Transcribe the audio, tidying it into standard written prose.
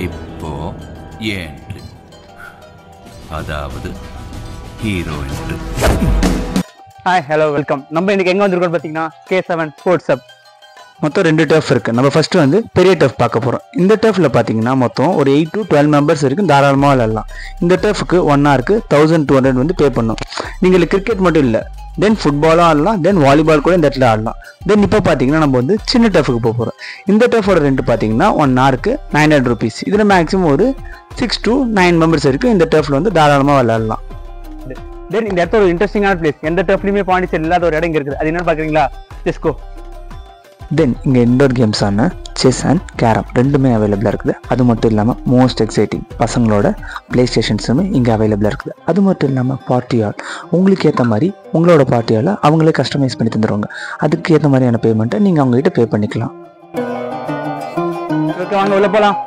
இப்போ ஏன்ட்ரி, அதாவது hero entry. Hi, hello, welcome. நம்ம இன்னைக்கு எங்கே வந்திருக்கோம் பார்த்தீங்கன்னா K7 ஸ்போர்ட்ஸ் ஹப். மொத்தம் 2 டர்ஃப் இருக்குது. நம்ம ஃபஸ்ட்டு வந்து பெரிய டர்ஃப் பார்க்க போகிறோம். இந்த டர்ஃபில் பார்த்தீங்கன்னா மொத்தம் ஒரு 8 to 12 மெம்பர்ஸ் இருக்குது. தாராளமாக விளையாடலாம். இந்த டர்ஃபுக்கு 1 ஹவருக்கு 1200 வந்து பே பண்ணணும். நீங்கள் கிரிக்கெட் மட்டும் இல்லை, தென் ஃபுட்பாலும் ஆடலாம், தென் வாலிபால் கூட இந்த இடத்துல ஆடலாம். தென் இப்போ பார்த்தீங்கன்னா நம்ம வந்து சின்ன டர்ஃபுக்கு போக போகிறோம். இந்த டர்ஃபோட ரெண்ட் பார்த்தீங்கன்னா 1 ஹவருக்கு 900 rupees. இதில் மேக்ஸிமம் ஒரு 6 to 9 மெம்பர்ஸ் இருக்குது. இந்த டர்ஃபில் வந்து தாராளமாக விளையாடலாம். தென் இந்த இடத்துல ஒரு இன்ட்ரெஸ்டிங்கான பிளேஸ், எந்த டர்ஃப்லையுமே பாண்டிச்சேரி இல்லாத ஒரு இடம் இங்கே இருக்குது. அது என்னன்னு பார்க்குறீங்களா? Let's go. தென் இங்கே இன்டோர் கேம்ஸான செஸ் அண்ட் கேரம் ரெண்டுமே அவைலபிளாக இருக்குது. அது மட்டும் இல்லாமல் மோஸ்ட் எக்ஸைட்டிங் பசங்களோட ப்ளே ஸ்டேஷன்ஸுமே இங்கே அவைலபிளாக இருக்குது. அது மட்டும் இல்லாமல் பார்ட்டி ஹால், உங்களுக்கு ஏற்ற மாதிரி உங்களோட பார்ட்டி ஹாலை அவங்களே கஸ்டமைஸ் பண்ணி தந்துடுவாங்க. அதுக்கு ஏற்ற மாதிரியான பேமெண்ட்டை நீங்கள் அவங்ககிட்ட பே பண்ணிக்கலாம். ஓகே, வாங்க உள்ள போகலாம்.